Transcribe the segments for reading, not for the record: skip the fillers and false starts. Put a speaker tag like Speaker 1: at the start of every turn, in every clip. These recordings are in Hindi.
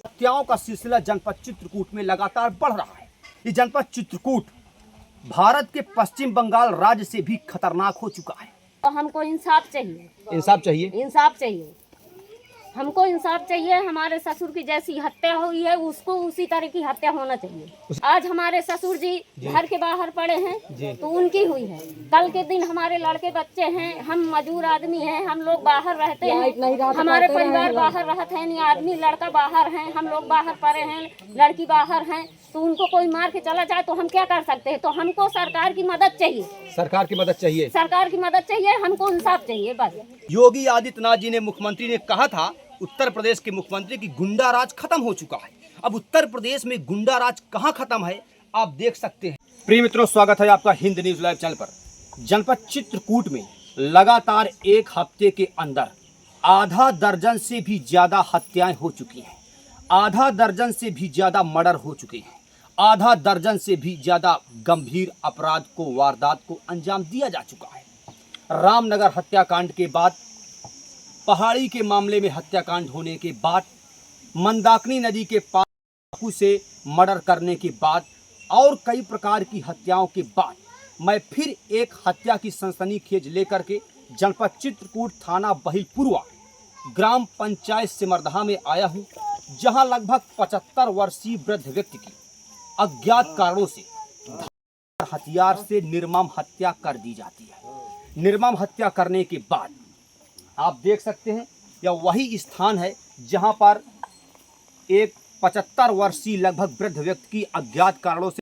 Speaker 1: हत्याओं का सिलसिला जनपद चित्रकूट में लगातार बढ़ रहा है। ये जनपद चित्रकूट भारत के पश्चिम बंगाल राज्य से भी खतरनाक हो चुका है।
Speaker 2: तो हमको इंसाफ चाहिए।
Speaker 1: इंसाफ चाहिए।
Speaker 2: इंसाफ चाहिए, हमको इंसाफ चाहिए। हमारे ससुर की जैसी हत्या हुई है उसको उसी तरह की हत्या होना चाहिए। आज हमारे ससुर जी घर के बाहर पड़े हैं तो उनकी हुई है। कल के दिन हमारे लड़के बच्चे हैं, हम मजदूर आदमी हैं, हम लोग बाहर रहते हैं, हमारे परिवार बाहर रहते हैं, नहीं आदमी लड़का बाहर हैं, हम लोग बाहर पड़े हैं, लड़की बाहर हैं, तो उनको कोई मार के चला जाए तो हम क्या कर सकते हैं। तो हमको सरकार की मदद चाहिए।
Speaker 1: सरकार की मदद चाहिए।
Speaker 2: सरकार की मदद चाहिए, हमको इंसाफ चाहिए बस।
Speaker 1: योगी आदित्यनाथ जी ने, मुख्यमंत्री ने कहा था उत्तर प्रदेश के मुख्यमंत्री की गुंडा राज खत्म हो चुका है। अब उत्तर प्रदेश में गुंडा राज कहां खत्म है आप देख सकते हैं। प्रिय मित्रों, स्वागत है आपका हिंद न्यूज लाइव चैनल पर। जनपद चित्रकूट में लगातार एक हफ्ते के अंदर आधा दर्जन से भी ज्यादा हत्याएं हो चुकी हैं, आधा दर्जन से भी ज्यादा मर्डर हो चुके हैं, आधा दर्जन से भी ज्यादा गंभीर अपराध को, वारदात को अंजाम दिया जा चुका है। रामनगर हत्याकांड के बाद, पहाड़ी के मामले में हत्याकांड होने के बाद, मंदाकिनी नदी के पास से मर्डर करने के बाद और कई प्रकार की हत्याओं के बाद मैं फिर एक हत्या की सनसनीखेज लेकर के जनपद चित्रकूट थाना बहिलपुरवा ग्राम पंचायत सिमरदहा में आया हूं, जहां लगभग 75 वर्षीय वृद्ध व्यक्ति की अज्ञात कारणों से हथियार से निर्मम हत्या कर दी जाती है। निर्मम हत्या करने के बाद आप देख सकते हैं यह वही स्थान है जहां पर एक 75 वर्षीय लगभग वृद्ध व्यक्ति की अज्ञात कारणों से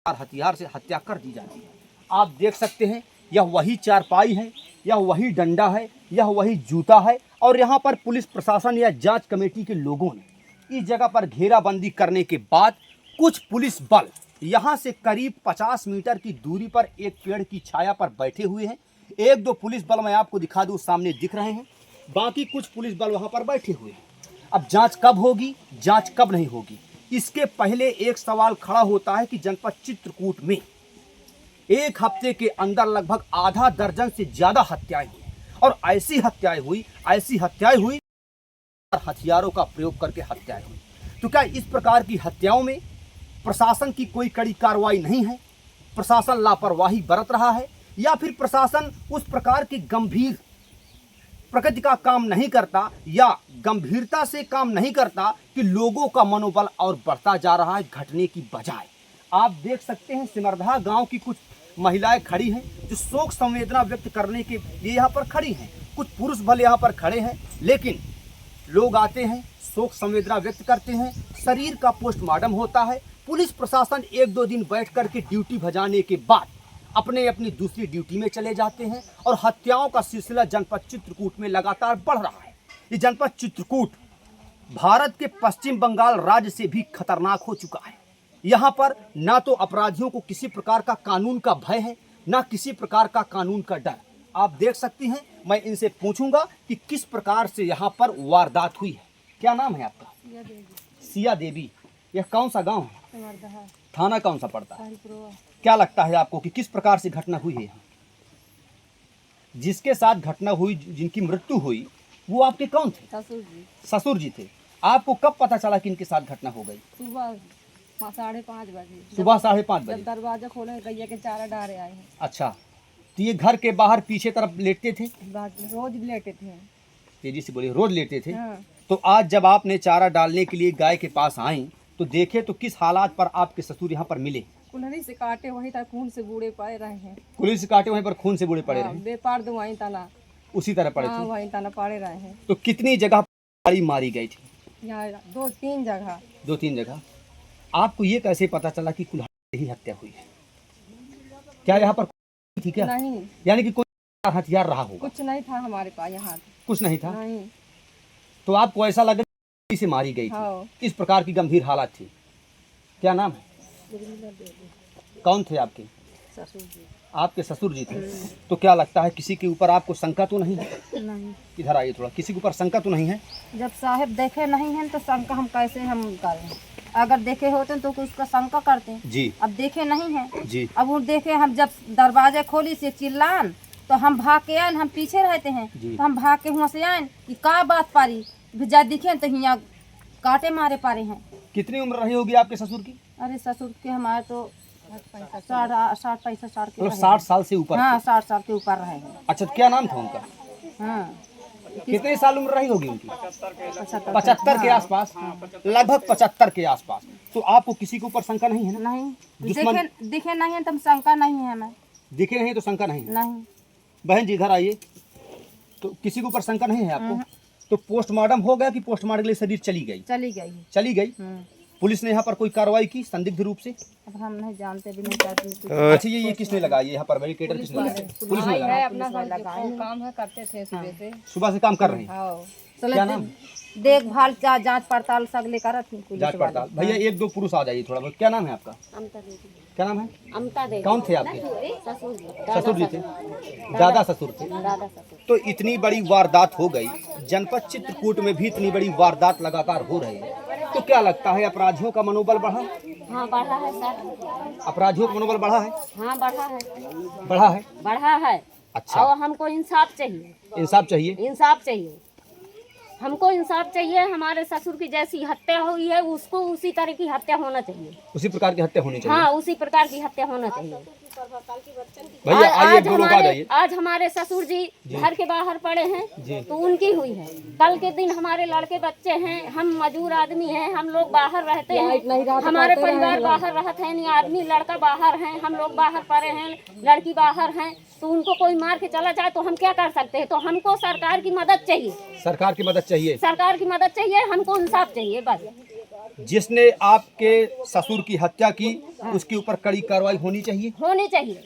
Speaker 1: हथियार से हत्या कर दी जाती है। आप देख सकते हैं यह वही चारपाई है, यह वही डंडा है, यह वही जूता है और यहाँ पर पुलिस प्रशासन या जांच कमेटी के लोगों ने इस जगह पर घेराबंदी करने के बाद कुछ पुलिस बल यहाँ से करीब 50 मीटर की दूरी पर एक पेड़ की छाया पर बैठे हुए हैं। एक दो पुलिस बल मैं आपको दिखा दूं, सामने दिख रहे हैं, बाकी कुछ पुलिस बल वहां पर बैठे हुए हैं। अब जांच कब होगी, जांच कब नहीं होगी, इसके पहले एक सवाल खड़ा होता है कि जनपद चित्रकूट में एक हफ्ते के अंदर लगभग आधा दर्जन से ज्यादा हत्याएं हुई और ऐसी हत्याएं हुई हथियारों का प्रयोग करके हत्याएं हुई। तो क्या इस प्रकार की हत्याओं में प्रशासन की कोई कड़ी कार्रवाई नहीं है? प्रशासन लापरवाही बरत रहा है या फिर प्रशासन उस प्रकार की गंभीर प्रकृति का काम नहीं करता या गंभीरता से काम नहीं करता कि लोगों का मनोबल और बढ़ता जा रहा है घटने की बजाय। आप देख सकते हैं सिमरदहा गांव की कुछ महिलाएं खड़ी हैं जो शोक संवेदना व्यक्त करने के लिए यहाँ पर खड़ी हैं। कुछ पुरुष बल यहाँ पर खड़े हैं, लेकिन लोग आते हैं, शोक संवेदना व्यक्त करते हैं, शरीर का पोस्टमार्टम होता है, पुलिस प्रशासन एक दो दिन बैठ करके ड्यूटी बजाने के बाद अपनी दूसरी ड्यूटी में चले जाते हैं और हत्याओं का सिलसिला जनपद चित्रकूट में लगातार बढ़ रहा है। ये जनपद चित्रकूट भारत के पश्चिम बंगाल राज्य से भी खतरनाक हो चुका है। यहाँ पर ना तो अपराधियों को किसी प्रकार का कानून का भय है, ना किसी प्रकार का कानून का डर। आप देख सकती हैं, मैं इनसे पूछूंगा कि किस प्रकार से यहाँ पर वारदात हुई है। क्या नाम है आपका? सिया देवी। यह कौन सा गाँव है? थाना कौन सा पड़ता है? क्या लगता है आपको कि किस प्रकार से घटना हुई है? जिसके साथ घटना हुई, जिनकी मृत्यु हुई, वो आपके कौन थे?
Speaker 2: ससुर जी।
Speaker 1: ससुर जी थे। आपको कब पता चला कि इनके साथ घटना हो गई?
Speaker 2: सुबह 5:30 बजे।
Speaker 1: सुबह 5:30 बजे
Speaker 2: जब दरवाजा खोले गैया के चारा डाले आए हैं।
Speaker 1: अच्छा, तो ये घर के बाहर पीछे तरफ लेटते थे?
Speaker 2: रोज लेटे थे।
Speaker 1: तेजी से बोलिए। रोज लेटे थे।
Speaker 2: हाँ।
Speaker 1: तो आज जब आपने चारा डालने के लिए गाय के पास आई तो देखे तो किस हालात पर आपके ससुर यहाँ पर मिले?
Speaker 2: कुल्हड़ी से काटे वहीं तक खून से बूढ़े पड़े रहे हैं।
Speaker 1: कुल्हड़ी से काटे वहीं पर खून से बूढ़े पड़े रहे?
Speaker 2: बेपार दो वहीं तना
Speaker 1: उसी तरह पड़े थे?
Speaker 2: वहीं तना पड़े रहे हैं।
Speaker 1: तो कितनी जगह गाड़ी मारी गई थी?
Speaker 2: यहाँ 2-3 जगह।
Speaker 1: 2-3 जगह। आपको ये कैसे पता चला कि कुल्हाड़ी ही हत्या हुई है? क्या यहाँ पर थी क्या?
Speaker 2: नहीं।
Speaker 1: यानी कि कोई हथियार रहा होगा?
Speaker 2: कुछ नहीं था हमारे पास यहाँ।
Speaker 1: कुछ नहीं था?
Speaker 2: नहीं।
Speaker 1: तो आपको ऐसा लग रहा से मारी गई थी?
Speaker 2: हाँ।
Speaker 1: इस प्रकार की गंभीर हालत थी। क्या नाम है? कौन थे आपके?
Speaker 2: ससुर जी
Speaker 1: आपके ससुर जी थे। तो क्या लगता है किसी के ऊपर आपको शंका तो नहीं है?
Speaker 2: नहीं,
Speaker 1: इधर आइए थोड़ा, किसी के ऊपर शंका तो नहीं है?
Speaker 3: जब साहब देखे नहीं हैं तो शंका हम कैसे हम करें? अगर देखे होते तो उसका शंका करते।
Speaker 1: जी
Speaker 3: अब देखे नहीं हैं।
Speaker 1: जी
Speaker 3: अब वो देखे, हम जब दरवाजे खोली से चिल्लान तो हम भाग के आए, हम पीछे रहते हैं
Speaker 1: जी।
Speaker 3: तो हम भाग के वहाँ से आए कि का बात पारी जा दिखे तो यहाँ काटे मारे पारे हैं।
Speaker 1: कितनी उम्र रही होगी आपके ससुर की?
Speaker 3: अरे ससुर के हमारे तो 60-65 साल के
Speaker 1: मतलब
Speaker 3: रहे
Speaker 1: 60 साल से ऊपर?
Speaker 3: हैं। हाँ 60 साल के ऊपर रहे हैं।
Speaker 1: अच्छा, क्या नाम था उनका?
Speaker 3: हाँ
Speaker 1: कितने साल उम्र रही होगी उनकी? 75 के
Speaker 3: हाँ।
Speaker 1: आसपास, लगभग 75 के आसपास। तो आपको किसी के ऊपर शंका नहीं है ना?
Speaker 3: नहीं,
Speaker 1: दुश्मन-
Speaker 3: दिखे नहीं है तो हम शंका नहीं है हमें।
Speaker 1: दिखे नहीं तो शंका नहीं है।
Speaker 3: नहीं,
Speaker 1: बहन जी इधर आइए। तो किसी के ऊपर शंका नहीं है आपको? तो पोस्टमार्टम हो गया कि पोस्टमार्टम के लिए शरीर चली गई?
Speaker 3: चली गई है।
Speaker 1: चली गई। पुलिस ने यहाँ पर कोई कार्रवाई की संदिग्ध रूप से?
Speaker 3: अब हम नहीं जानते भी नहीं चाहते।
Speaker 1: अच्छा, ये किसने लगाई है यहाँ पर बैरिकेटर? किसने लगाया? पुलिस ने लगाया।
Speaker 3: अपना काम है, करते थे सुबह से।
Speaker 1: सुबह से काम कर रहे हैं। क्या नाम?
Speaker 3: देखभाल जांच पड़ताल सगले करत थी पुलिस
Speaker 1: जांच पड़ताल। भैया एक दो पुरुष आ जाइए थोड़ा बहुत। क्या नाम है आपका?
Speaker 2: अमता देवी।
Speaker 1: क्या नाम है?
Speaker 2: अमता देवी।
Speaker 1: कौन थे आपके
Speaker 2: ससुर जी।
Speaker 1: ससुर जी थे? दादा ससुर थे।
Speaker 2: दादा ससुर।
Speaker 1: तो इतनी बड़ी वारदात हो गई, जनपद चित्रकूट में भी इतनी बड़ी वारदात लगातार हो रही है, तो क्या लगता है अपराधियों का मनोबल बढ़ा?
Speaker 2: हाँ बढ़ा है सर।
Speaker 1: अपराधियों का मनोबल बढ़ा है?
Speaker 2: हाँ बढ़ा है।
Speaker 1: बढ़ा है।
Speaker 2: बढ़ा है।
Speaker 1: अच्छा।
Speaker 2: और हमको इंसाफ चाहिए।
Speaker 1: इंसाफ चाहिए।
Speaker 2: इंसाफ चाहिए, हमको इंसाफ चाहिए। हमारे ससुर की जैसी हत्या हुई है उसको उसी तरह की हत्या होना चाहिए।
Speaker 1: उसी प्रकार की हत्या होनी चाहिए।
Speaker 2: हाँ उसी प्रकार की हत्या होना चाहिए।
Speaker 1: भैया आइए, दो लोग आ जाइए।
Speaker 2: आज हमारे ससुर जी घर के बाहर पड़े
Speaker 1: जी।
Speaker 2: हैं तो उनकी हुई है। कल के दिन हमारे लड़के बच्चे हैं, हम मजदूर आदमी हैं, हम लोग बाहर रहते हैं, हमारे परिवार बाहर रहते हैं, आदमी लड़का बाहर हैं, हम लोग बाहर पड़े हैं, लड़की बाहर हैं, तो उनको कोई मार के चला जाए तो हम क्या कर सकते हैं? तो हमको सरकार की मदद चाहिए।
Speaker 1: सरकार की मदद चाहिए।
Speaker 2: सरकार की मदद चाहिए, हमको इंसाफ चाहिए बस।
Speaker 1: जिसने आपके ससुर की हत्या की उसके ऊपर कड़ी कार्रवाई होनी चाहिए।
Speaker 2: होनी चाहिए,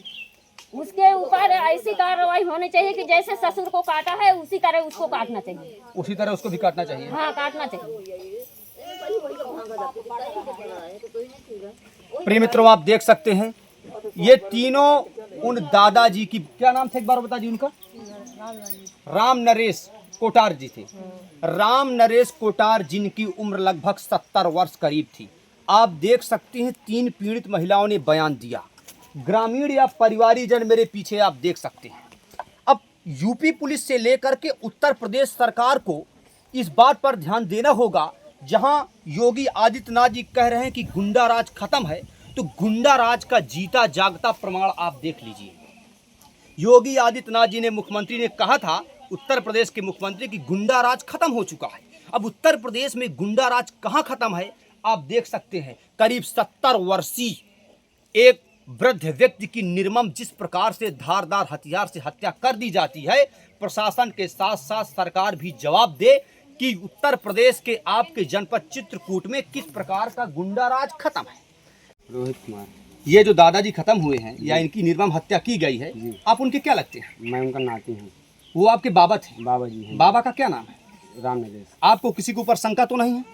Speaker 2: उसके ऊपर ऐसी कार्रवाई होनी चाहिए कि जैसे ससुर को काटा है उसी तरह उसको काटना चाहिए।
Speaker 1: उसी तरह उसको भी काटना चाहिए।
Speaker 2: हाँ काटना चाहिए।
Speaker 1: प्रिय मित्रों, आप देख सकते हैं ये तीनों उन दादाजी की, क्या नाम था एक बार बता दी उनका? राम नरेश कोटार जी थे। राम नरेश कोटार जिनकी उम्र लगभग 70 वर्ष करीब थी। आप देख सकते हैं 3 पीड़ित महिलाओं ने बयान दिया। ग्रामीण या परिवारीजन मेरे पीछे आप देख सकते हैं। अब यूपी पुलिस से लेकर के उत्तर प्रदेश सरकार को इस बात पर ध्यान देना होगा, जहां योगी आदित्यनाथ जी कह रहे हैं कि गुंडा राज खत्म है, तो गुंडा राज का जीता जागता प्रमाण आप देख लीजिए। योगी आदित्यनाथ जी ने, मुख्यमंत्री ने कहा था, उत्तर प्रदेश के मुख्यमंत्री, की गुंडा राज खत्म हो चुका है। अब उत्तर प्रदेश में गुंडा राज कहां खत्म है आप देख सकते हैं। करीब 70 वर्षीय एक वृद्ध व्यक्ति की निर्मम जिस प्रकार से धारदार हथियार से हत्या कर दी जाती है, प्रशासन के साथ साथ सरकार भी जवाब दे कि उत्तर प्रदेश के आपके जनपद चित्रकूट में किस प्रकार का गुंडा राज खत्म है।
Speaker 4: रोहित कुमार।
Speaker 1: ये जो दादाजी खत्म हुए हैं या इनकी निर्मम हत्या की गई है,
Speaker 4: जी।
Speaker 1: आप उनके क्या लगते हैं?
Speaker 4: मैं उनका नाती हूँ।
Speaker 1: वो आपके बाबा थे?
Speaker 4: बाबा जी हैं।
Speaker 1: बाबा का क्या नाम है?
Speaker 4: राम नरेश।
Speaker 1: आपको किसी के ऊपर शंका तो नहीं है?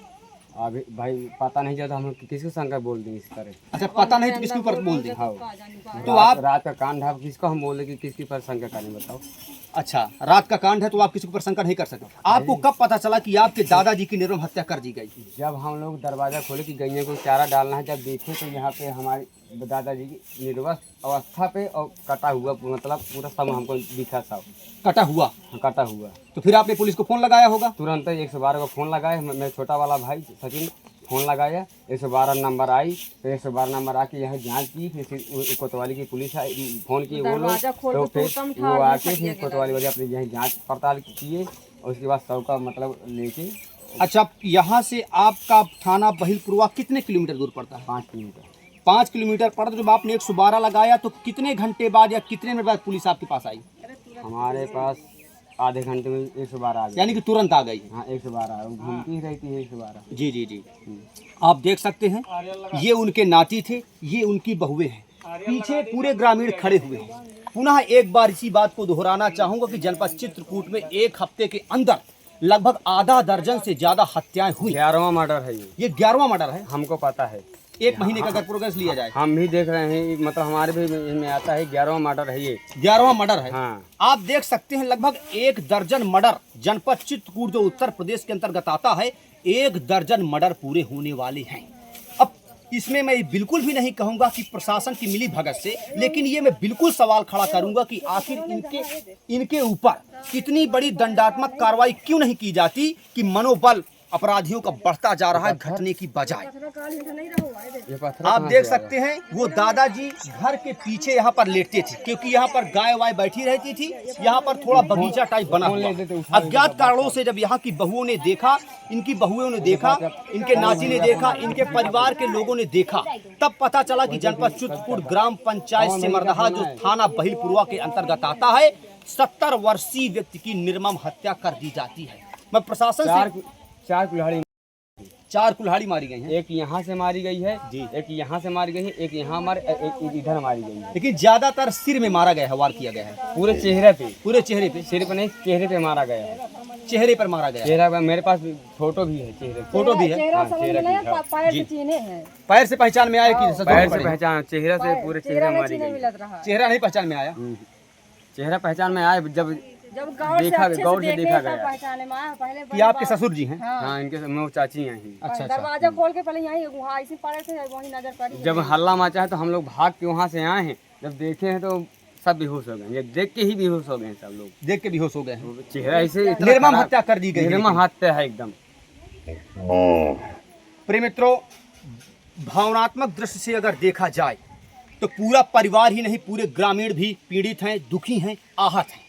Speaker 4: अभी भाई पता नहीं चलता, हम किसको शंका बोल दें इस तरह।
Speaker 1: अच्छा, पता नहीं तो किसके ऊपर बोल दें?
Speaker 4: हाँ,
Speaker 1: तो आप
Speaker 4: रात का कांड है, किसको हम बोल दें कि किसके ऊपर शंका करें बताओ।
Speaker 1: अच्छा, रात का कांड है तो आप किसी के ऊपर शंका नहीं कर सकते। आपको कब पता चला कि आपके दादाजी की निर्मम हत्या कर दी गई?
Speaker 4: जब हम लोग दरवाज़ा खोले कि गैया को चारा डालना है, जब देखे तो यहाँ पे हमारे दादाजी की निर्वस्त अवस्था पे और कटा हुआ, मतलब पूरा सब हमको दिखा था।
Speaker 1: कटा हुआ?
Speaker 4: कटा हुआ।
Speaker 1: तो फिर आपने पुलिस को फोन लगाया होगा?
Speaker 4: तुरंत 112 को फ़ोन लगाए। मेरा छोटा वाला भाई सचिन फ़ोन लगाया, 112 नंबर आई, तो 112 नंबर आके यहाँ जांच की, फिर कोतवाली की पुलिस आई, फ़ोन की वो लोग, तो फिर वो आके फिर कोतवाली वाले अपनी यहाँ जांच पड़ताल किए और उसके बाद सब का मतलब लेके।
Speaker 1: अच्छा, यहाँ से आपका थाना बहिलपुरवा कितने किलोमीटर दूर पड़ता है?
Speaker 4: 5 किलोमीटर।
Speaker 1: 5 किलोमीटर पड़ता। तो जब आपने 112 लगाया तो कितने घंटे बाद या कितने मिनट बाद पुलिस आपके पास आई?
Speaker 4: हमारे पास आधे घंटे में 112 आ गई।
Speaker 1: यानी कि तुरंत आ गई?
Speaker 4: हाँ 112, वो घूमती ही रहती है 112।
Speaker 1: जी जी जी। आप देख सकते हैं ये उनके नाती थे, ये उनकी बहुएं हैं, पीछे पूरे ग्रामीण खड़े हुए हैं। पुनः एक बार इसी बात को दोहराना चाहूंगा कि जनपद चित्रकूट में एक हफ्ते के अंदर लगभग आधा दर्जन से ज्यादा हत्याएं हुई।
Speaker 4: 11वां मर्डर है ये।
Speaker 1: 11वां मर्डर है।
Speaker 4: हमको पता है।
Speaker 1: एक महीने का अगर प्रोग्रेस लिया जाए।
Speaker 4: हम भी देख रहे हैं, मतलब हमारे भी इसमें आता है 11वां मर्डर है ये।
Speaker 1: 11वां मर्डर है।
Speaker 4: हाँ।
Speaker 1: आप देख सकते हैं लगभग 1 दर्जन मर्डर जनपद चित्रकूट जो उत्तर प्रदेश के अंतर्गत आता है, 1 दर्जन मर्डर पूरे होने वाले हैं। अब इसमें मैं बिल्कुल भी नहीं कहूंगा कि प्रशासन की मिली भगत से, लेकिन ये मैं बिल्कुल सवाल खड़ा करूंगा कि आखिर इनके ऊपर इतनी बड़ी दंडात्मक कार्रवाई क्यों नहीं की जाती कि मनोबल अपराधियों का बढ़ता जा रहा है घटने की बजाय। आप देख सकते हैं वो दादाजी घर के पीछे यहाँ पर लेटते थे, क्योंकि यहाँ पर गाय वाय बैठी रहती थी। यहाँ पर थोड़ा बगीचा टाइप बना हुआ। अज्ञात कारणों से जब यहाँ की बहुओं ने देखा, इनकी बहुओं ने देखा, इनके नाती ने देखा, इनके परिवार के लोगों ने देखा, तब पता चला कि जनपद चित्रकूट ग्राम पंचायत सिमरदहा जो थाना बहिलपुरवा के अंतर्गत आता है, 70 वर्षीय व्यक्ति की निर्मम हत्या कर दी जाती है। मैं प्रशासन से 4 कुल्हाड़ी मारी गई हैं।
Speaker 4: एक यहाँ से मारी गई है जी, एक यहाँ से मारी गई है, एक यहाँ एक इधर मारी गई है।
Speaker 1: लेकिन ज्यादातर सिर में मारा गया है, वार किया गया है।
Speaker 4: पूरे चेहरे पे,
Speaker 1: पूरे चेहरे पे,
Speaker 4: सिर पे नहीं चेहरे पे मारा गया है।
Speaker 1: चेहरे पर मारा गया।
Speaker 4: चेहरा पे मेरे पास फोटो भी है, चेहरे
Speaker 1: फोटो भी है। पैर से पहचान में आया कि
Speaker 4: पैर से पहचान, चेहरा से पूरे चेहरे में मारी गई।
Speaker 1: चेहरा नहीं पहचान में आया।
Speaker 4: चेहरा पहचान में आया जब गौर से देखा गया
Speaker 1: कि आपके ससुर जी हैं।
Speaker 4: हाँ, इनके वो चाची हैं।
Speaker 1: अच्छा।
Speaker 3: दरवाजा खोल के पहले यहीं वहाँ ऐसे पड़े थे, वहीं नजर पड़ी।
Speaker 4: जब हल्ला मचा है तो हम लोग भाग के वहाँ से आए हैं, जब देखे हैं तो सब बेहोश हो गए। देख के ही बेहोश हो गए हैं सब लोग,
Speaker 1: देख के बेहोश हो गए हैं।
Speaker 4: चेहरा ऐसे
Speaker 1: निर्मम हत्या कर दी गई।
Speaker 4: निर्मम हत्या है एकदम।
Speaker 1: प्रिय मित्रों, भावनात्मक दृष्टि से अगर देखा जाए तो पूरा परिवार ही नहीं, पूरे ग्रामीण भी पीड़ित हैं, दुखी हैं, आहत हैं।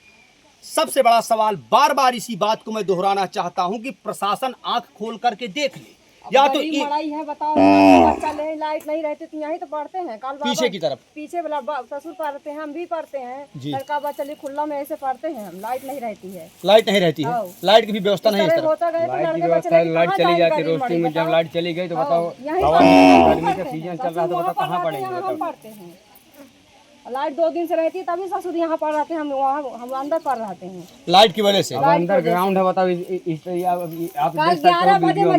Speaker 1: सबसे बड़ा सवाल, बार बार इसी बात को मैं दोहराना चाहता हूं कि प्रशासन आंख खोल करके देख ले, या तो
Speaker 3: लड़ाई है बताओ, बच्चा ले लाइट नहीं रहती तो यहीं तो पढ़ते हैं। कल
Speaker 1: पीछे की तरफ,
Speaker 3: पीछे वाला ससुर पढ़ते हैं, हम भी पढ़ते हैं। लड़का बच्चा ले खुला में ऐसे पढ़ते हैं हम, लाइट नहीं रहती है।
Speaker 1: लाइट नहीं रहती है, लाइट की भी व्यवस्था नहीं है।
Speaker 4: लाइट चली जाती रोशनी में, जब लाइट चली गई तो बताओ गर्मी का सीजन चल रहा, तो बताओ कहाँ पढ़ेंगे।
Speaker 3: पढ़ते हैं, लाइट 2 दिन से रहती है तभी ससुर यहाँ पढ़ रहते हैं, हम अंदर पढ़ रहते हैं
Speaker 1: लाइट की वजह से।
Speaker 4: अंडर ग्राउंड है, बताओ आप देख सकते हो वीडियो में,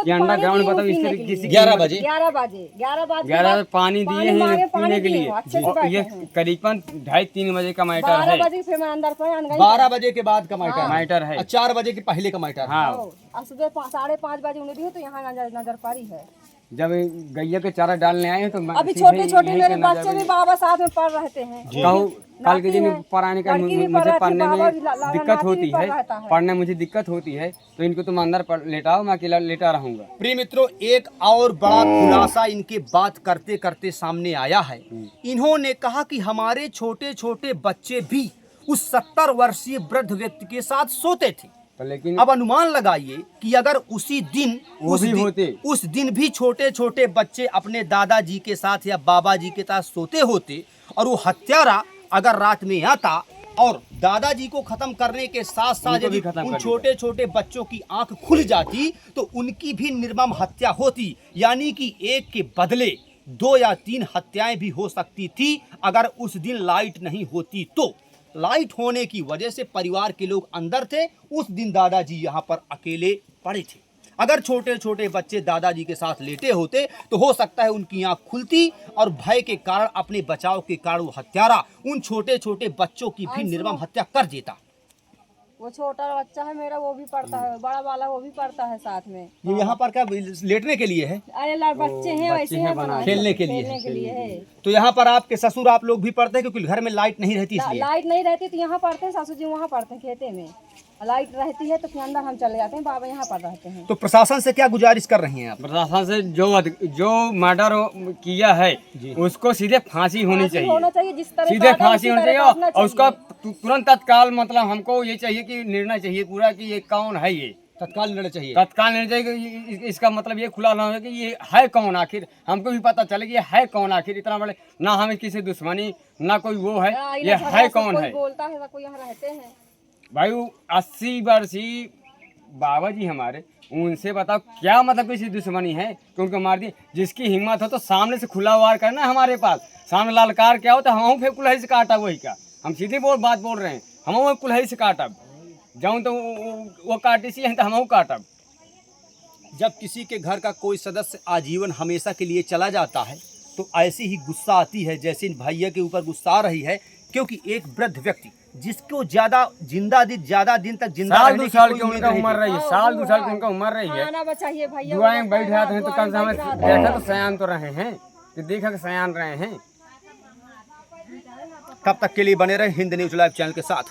Speaker 4: ये अंडर ग्राउंड बताओ इस तरीके से
Speaker 1: 11 बजे
Speaker 3: 11
Speaker 4: पानी दिए हैं पीने के लिए। ये करीबन 2:30-3 बजे का मैटर है।
Speaker 3: 12 बजे फिर मैं अंदर
Speaker 1: 12 बजे के बाद का
Speaker 4: मैटर है,
Speaker 1: 4 बजे के पहले का मैटर।
Speaker 4: हाँ,
Speaker 3: सुबह 5:30 बजे उन्हें दी हो तो यहाँ नजर पारी है।
Speaker 4: जब गैया के चारा डालने आए तो
Speaker 3: अभी छोटे छोटे मेरे बच्चे भी बाबा साथ में पढ़ रहते हैं।
Speaker 4: कल के दिन पढ़ाने का मुझे पढ़ने में दिक्कत होती है, पढ़ने मुझे दिक्कत होती है, तो इनको तुम अंदर लेटाओ, मैं अकेला लेटा रहूंगा।
Speaker 1: प्रिय मित्रों, एक और बड़ा खुलासा इनके बात करते करते सामने आया है। इन्होंने कहा कि हमारे छोटे छोटे बच्चे भी उस 70 वर्षीय वृद्ध व्यक्ति के साथ सोते थे।
Speaker 4: लेकिन
Speaker 1: अब अनुमान लगाइए कि अगर उसी दिन उस दिन भी छोटे छोटे बच्चे अपने दादाजी के साथ या बाबा जी के साथ सोते होते, और वो हत्यारा अगर रात में आता और दादाजी को खत्म करने के साथ साथ यदि उन छोटे छोटे बच्चों की आंख खुल जाती तो उनकी भी निर्मम हत्या होती। यानी कि एक के बदले 2 या 3 हत्याएं भी हो सकती थी अगर उस दिन लाइट नहीं होती तो। लाइट होने की वजह से परिवार के लोग अंदर थे, उस दिन दादाजी यहाँ पर अकेले पड़े थे। अगर छोटे छोटे बच्चे दादाजी के साथ लेटे होते तो हो सकता है उनकी आंख खुलती और भय के कारण, अपने बचाव के कारण वो हत्यारा उन छोटे छोटे बच्चों की भी निर्मम हत्या कर देता।
Speaker 3: वो छोटा बच्चा है मेरा, वो भी पढ़ता है, बड़ा वाला वो भी पढ़ता है साथ में।
Speaker 1: ये यहाँ पर क्या लेटने के लिए है?
Speaker 3: अरे बच्चे हैं वैसे हैं,
Speaker 1: खेलने के लिए है। तो यहाँ पर आपके ससुर आप लोग भी पढ़ते हैं क्योंकि घर में लाइट नहीं रहती इसलिए?
Speaker 3: लाइट नहीं रहती तो यहाँ पढ़ते हैं, सासू जी वहाँ पढ़ते हैं खेते में। लाइट रहती है तो फिर अंदर हम चले जाते हैं, बाबा यहाँ पर रहते हैं।
Speaker 1: तो प्रशासन से क्या गुजारिश कर रही हैं आप?
Speaker 4: प्रशासन से जो मर्डर किया है उसको सीधे फांसी होनी चाहिए,
Speaker 3: जिस तरह
Speaker 4: सीधे फांसी होनी चाहिए, और उसका तुरंत तत्काल, मतलब हमको ये चाहिए कि निर्णय चाहिए पूरा कि ये कौन है, ये
Speaker 1: तत्काल निर्णय चाहिए।
Speaker 4: तत्काल निर्णय चाहिए। इसका मतलब ये खुला ना हो कि ये है कौन आखिर, हमको भी पता चले कि ये है कौन आखिर। इतना बड़े ना हमें किसी दुश्मनी ना कोई वो है, ये है कौन है।
Speaker 3: बोलता है कोई यहाँ रहते हैं
Speaker 4: भाई 80 वर्षीय बाबा जी हमारे, उनसे बताओ क्या मतलब किसी दुश्मनी है कि उनको मार दिए। जिसकी हिम्मत हो तो सामने से खुला वार करना हमारे पास, सामने ललकार क्या हो तो हम फिर कुल्हाड़ी से काटा, वही का हम सीधी बात बोल रहे हैं, हम कुल्हाड़ी से काटब जाऊँ तो वो काटे सी तो हम काटब।
Speaker 1: जब किसी के घर का कोई सदस्य आजीवन हमेशा के लिए चला जाता है तो ऐसी ही गुस्सा आती है जैसे इन भैया के ऊपर गुस्सा आ रही है, क्योंकि एक वृद्ध व्यक्ति जिसको ज्यादा दिन तक जिंदा
Speaker 4: साल
Speaker 1: रहने
Speaker 4: दो
Speaker 1: की
Speaker 4: साल
Speaker 1: कोई
Speaker 4: की
Speaker 1: उम्मीद
Speaker 4: उनका
Speaker 1: नहीं
Speaker 4: उम्र
Speaker 1: थी।
Speaker 4: रही है, साल 2 साल की उनका उम्र रही है।
Speaker 3: खाना बचाइए भैया,
Speaker 4: दुआएं बैठ जाते हैं तो कम से कम देखा तो सयान तो रहे हैं, कि देखा कि सयान रहे हैं।
Speaker 1: तब तक के लिए बने रहे हिंद न्यूज लाइव चैनल के साथ।